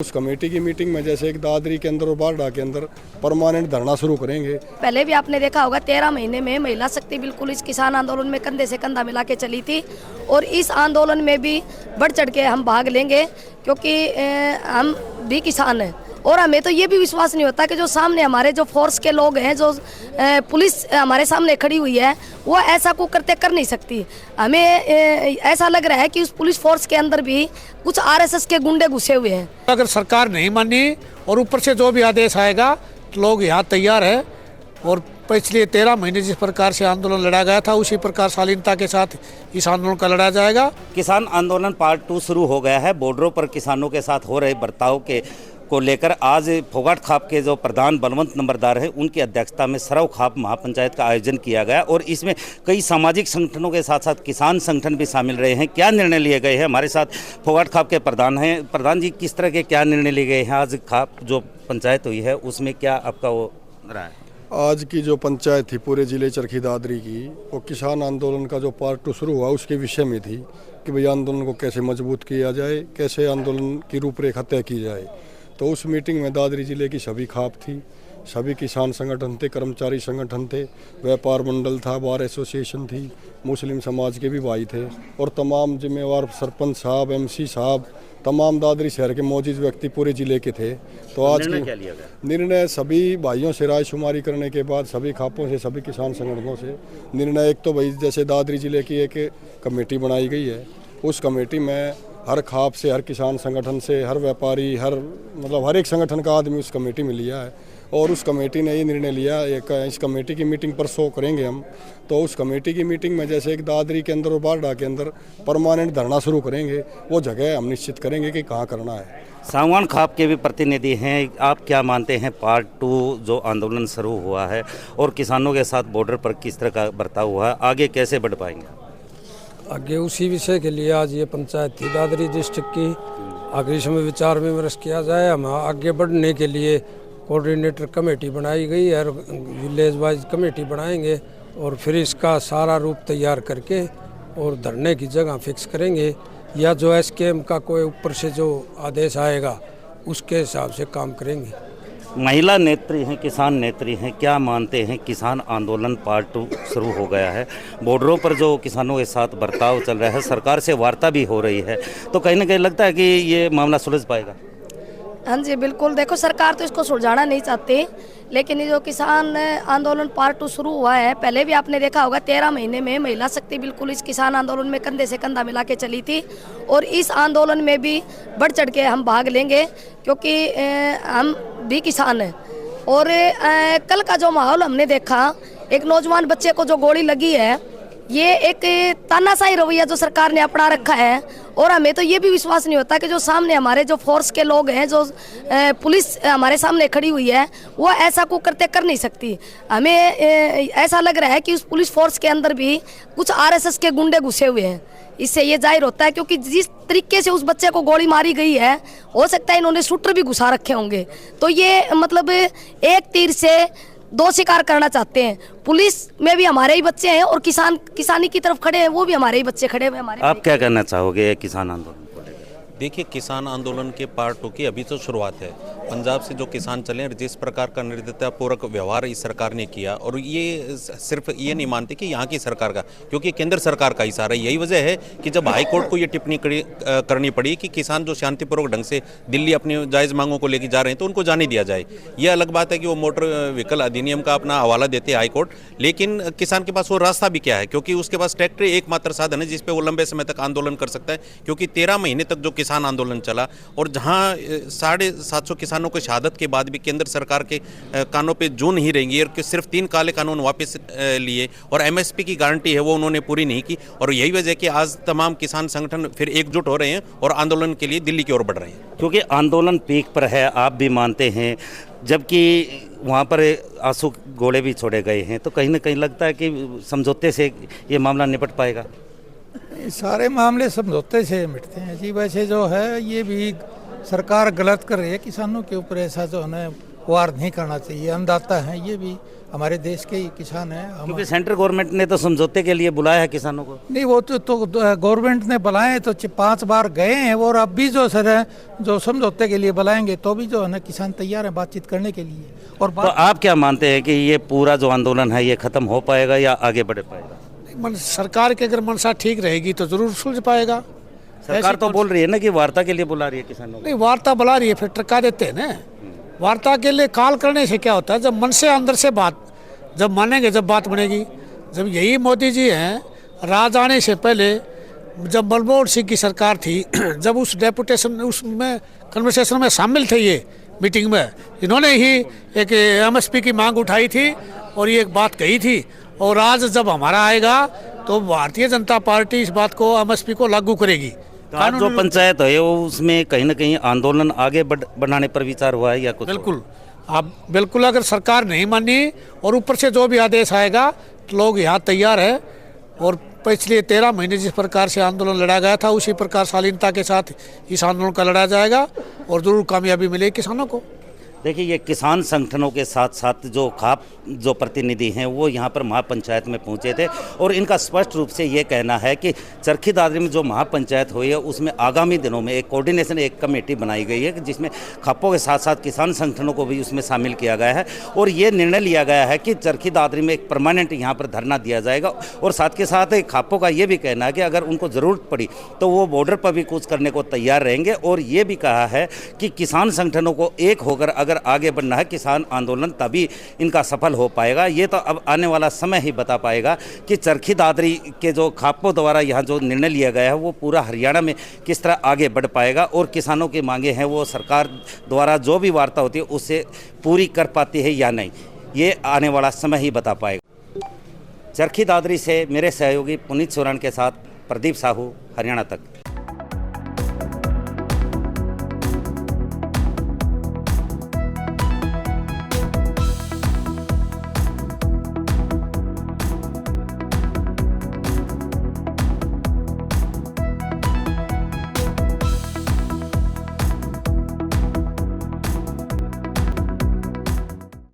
उस कमेटी की मीटिंग में जैसे एक दादरी के अंदर और बारडा के अंदर परमानेंट धरना शुरू करेंगे। पहले भी आपने देखा होगा 13 महीने में महिला शक्ति बिल्कुल इस किसान आंदोलन में कंधे से कंधा मिला के चली थी और इस आंदोलन में भी बढ़ चढ़ के हम भाग लेंगे क्योंकि हम भी किसान हैं और हमें तो ये भी विश्वास नहीं होता कि जो सामने हमारे जो फोर्स के लोग हैं, जो पुलिस हमारे सामने खड़ी हुई है, वो ऐसा को करते कर नहीं सकती। हमें ऐसा लग रहा है कि उस पुलिस फोर्स के अंदर भी कुछ आरएसएस के गुंडे घुसे हुए हैं। अगर सरकार नहीं मानी और ऊपर से जो भी आदेश आएगा तो लोग यहाँ तैयार है और पिछले 13 महीने जिस प्रकार से आंदोलन लड़ा गया था उसी प्रकार शालीनता के साथ इस आंदोलन का लड़ा जाएगा। किसान आंदोलन पार्ट 2 शुरू हो गया है। बॉर्डरों पर किसानों के साथ हो रहे बर्ताव को लेकर आज फोगाट खाप के जो प्रधान बलवंत नंबरदार हैं उनकी अध्यक्षता में सरव खाप महापंचायत का आयोजन किया गया और इसमें कई सामाजिक संगठनों के साथ साथ किसान संगठन भी शामिल रहे हैं। क्या निर्णय लिए गए हैं? हमारे साथ फोगाट खाप के प्रधान हैं। प्रधान जी, किस तरह के क्या निर्णय लिए गए हैं? आज खाप जो पंचायत हुई है उसमें क्या आपका वो रहा है? आज की जो पंचायत थी पूरे जिले चरखी दादरी की, वो किसान आंदोलन का जो पार्ट 2 शुरू हुआ उसके विषय में थी कि भाई आंदोलन को कैसे मजबूत किया जाए, कैसे आंदोलन की रूपरेखा तय की जाए। तो उस मीटिंग में दादरी जिले की सभी खाप थी, सभी किसान संगठन थे, कर्मचारी संगठन थे, व्यापार मंडल था, बार एसोसिएशन थी, मुस्लिम समाज के भी भाई थे और तमाम जिम्मेवार सरपंच साहब, एमसी साहब, तमाम दादरी शहर के मौजूद व्यक्ति पूरे जिले के थे। तो आज की निर्णय सभी भाइयों से रायशुमारी करने के बाद सभी खापों से, सभी किसान संगठनों से निर्णय, एक तो भाई जैसे दादरी जिले की एक कमेटी बनाई गई है, उस कमेटी में हर खाप से, हर किसान संगठन से, हर व्यापारी, हर एक संगठन का आदमी उस कमेटी में लिया है और उस कमेटी ने ये निर्णय लिया। इस कमेटी की मीटिंग पर शो करेंगे हम। तो उस कमेटी की मीटिंग में जैसे एक दादरी के अंदर और बारडा के अंदर परमानेंट धरना शुरू करेंगे, वो जगह हम निश्चित करेंगे कि कहाँ करना है। सागवान खाप के भी प्रतिनिधि हैं। आप क्या मानते हैं पार्ट 2 जो आंदोलन शुरू हुआ है और किसानों के साथ बॉर्डर पर किस तरह का बर्ताव हुआ है, आगे कैसे बढ़ पाएंगे? आगे उसी विषय के लिए आज ये पंचायत थी दादरी डिस्ट्रिक्ट की। आगे इसमें विचार विमर्श किया जाए। हम आगे बढ़ने के लिए कोऑर्डिनेटर कमेटी बनाई गई है और विलेज वाइज कमेटी बनाएंगे और फिर इसका सारा रूप तैयार करके और धरने की जगह फिक्स करेंगे या जो एसकेएम का कोई ऊपर से जो आदेश आएगा उसके हिसाब से काम करेंगे। महिला नेत्री हैं, किसान नेत्री हैं, क्या मानते हैं? किसान आंदोलन पार्ट 2 शुरू हो गया है। बॉर्डरों पर जो किसानों के साथ बर्ताव चल रहा है, सरकार से वार्ता भी हो रही है, तो कहीं ना कहीं लगता है कि ये मामला सुलझ पाएगा? हाँ जी, बिल्कुल। देखो, सरकार तो इसको सुलझाना नहीं चाहती, लेकिन ये जो किसान आंदोलन पार्ट 2 शुरू हुआ है, पहले भी आपने देखा होगा 13 महीने में महिला शक्ति बिल्कुल इस किसान आंदोलन में कंधे से कंधा मिला के चली थी और इस आंदोलन में भी बढ़ चढ़ के हम भाग लेंगे क्योंकि हम भी किसान हैं। और कल का जो माहौल हमने देखा, एक नौजवान बच्चे को जो गोली लगी है, ये एक तानाशाही रवैया जो सरकार ने अपना रखा है और हमें तो ये भी विश्वास नहीं होता कि जो सामने हमारे जो फोर्स के लोग हैं, जो पुलिस हमारे सामने खड़ी हुई है, वो ऐसा को करते कर नहीं सकती। हमें ऐसा लग रहा है कि उस पुलिस फोर्स के अंदर भी कुछ आरएसएस के गुंडे घुसे हुए हैं। इससे ये जाहिर होता है क्योंकि जिस तरीके से उस बच्चे को गोली मारी गई है, हो सकता है इन्होंने शूटर भी घुसा रखे होंगे। तो ये मतलब एक तीर से 2 शिकार करना चाहते हैं। पुलिस में भी हमारे ही बच्चे हैं और किसानी की तरफ खड़े हैं, वो भी हमारे ही बच्चे खड़े हुए हमारे। आप क्या कहना चाहोगे किसान आंदोलन को लेकर? देखिए, किसान आंदोलन के पार्ट 2 की अभी तो शुरुआत है। पंजाब से जो किसान चले हैं, जिस प्रकार का निर्दयतापूर्वक व्यवहार इस सरकार ने किया, और ये सिर्फ ये नहीं मानते कि यहाँ की सरकार का, क्योंकि केंद्र सरकार का इशारा है। यही वजह है कि जब हाई कोर्ट को ये टिप्पणी करनी पड़ी कि किसान जो शांतिपूर्वक ढंग से दिल्ली अपनी जायज़ मांगों को लेकर जा रहे हैं तो उनको जाने दिया जाए। ये अलग बात है कि वो मोटर व्हीकल अधिनियम का अपना हवाला देते हैं हाई कोर्ट, लेकिन किसान के पास वो रास्ता भी क्या है, क्योंकि उसके पास ट्रैक्टर एकमात्र साधन है जिसपे वो लंबे समय तक आंदोलन कर सकता है। क्योंकि 13 महीने तक जो किसान आंदोलन चला और जहाँ 750 किसानों को शहादत के बाद भी केंद्र सरकार के कानों पे जू नहीं रहेंगी और सिर्फ 3 काले कानून वापस लिए और एमएसपी की गारंटी है वो उन्होंने पूरी नहीं की। और यही वजह है कि आज तमाम किसान संगठन फिर एकजुट हो रहे हैं और आंदोलन के लिए दिल्ली की ओर बढ़ रहे हैं। क्योंकि आंदोलन पीक पर है, आप भी मानते हैं, जबकि वहाँ पर आंसू गोले भी छोड़े गए हैं, तो कहीं ना कहीं लगता है कि समझौते से ये मामला निपट पाएगा। सारे मामले समझौते से मिटते हैं जी। वैसे जो है ये भी सरकार गलत कर रही है किसानों के ऊपर, ऐसा जो है वार नहीं करना चाहिए। अन्नदाता हैं, ये भी हमारे देश के ही किसान हैं। क्योंकि सेंट्रल गवर्नमेंट ने तो समझौते के लिए बुलाया है किसानों को। नहीं, वो तो गवर्नमेंट ने बुलाए तो 5 बार गए हैं, और अब भी जो सर है जो समझौते के लिए बुलाएंगे तो भी जो है ना किसान तैयार है बातचीत करने के लिए। और तो आप क्या मानते हैं कि ये पूरा जो आंदोलन है ये खत्म हो पाएगा या आगे बढ़ पाएगा? सरकार की अगर मंशा ठीक रहेगी तो जरूर सुलझ पाएगा। सरकार तो बोल रही है ना कि वार्ता के लिए बुला रही है किसानों को। नहीं, वार्ता बुला रही है, फिर टरका देते हैं ना। वार्ता के लिए कॉल करने से क्या होता है, जब मन से अंदर से बात जब मानेंगे जब बात बनेगी। जब यही मोदी जी हैं, राज आने से पहले जब मनमोहन सिंह की सरकार थी, जब उस डेपुटेशन उसमें कन्वर्सेशन में शामिल थे, ये मीटिंग में इन्होंने ही एक एमएसपी की मांग उठाई थी और ये एक बात कही थी। और आज जब हमारा आएगा तो भारतीय जनता पार्टी इस बात को एमएसपी को लागू करेगी। आज जो पंचायत है वो उसमें कहीं ना कहीं आंदोलन आगे बढ़ाने पर विचार हुआ है या कुछ? बिल्कुल, आप बिल्कुल, अगर सरकार नहीं मानी और ऊपर से जो भी आदेश आएगा तो लोग यहाँ तैयार है। और पिछले 13 महीने जिस प्रकार से आंदोलन लड़ा गया था उसी प्रकार शालीनता के साथ इस आंदोलन का लड़ा जाएगा और जरूर कामयाबी मिलेगी किसानों को। देखिए, ये किसान संगठनों के साथ साथ जो खाप जो प्रतिनिधि हैं वो यहाँ पर महापंचायत में पहुँचे थे और इनका स्पष्ट रूप से ये कहना है कि चरखी दादरी में जो महापंचायत हुई है उसमें आगामी दिनों में एक कोऑर्डिनेशन एक कमेटी बनाई गई है जिसमें खापों के साथ साथ किसान संगठनों को भी उसमें शामिल किया गया है। और ये निर्णय लिया गया है कि चरखी दादरी में एक परमानेंट यहाँ पर धरना दिया जाएगा। और साथ के साथ खापों का ये भी कहना है कि अगर उनको ज़रूरत पड़ी तो वो बॉर्डर पर भी कूच करने को तैयार रहेंगे। और ये भी कहा है कि किसान संगठनों को एक होकर अगर आगे बढ़ना है किसान आंदोलन तभी इनका सफल हो पाएगा। ये तो अब आने वाला समय ही बता पाएगा कि चरखी दादरी के जो खापों द्वारा यहाँ जो निर्णय लिया गया है वो पूरा हरियाणा में किस तरह आगे बढ़ पाएगा और किसानों की मांगे हैं वो सरकार द्वारा जो भी वार्ता होती है उससे पूरी कर पाती है या नहीं, ये आने वाला समय ही बता पाएगा। चरखी दादरी से मेरे सहयोगी पुनीत सोरान के साथ प्रदीप साहू, हरियाणा तक।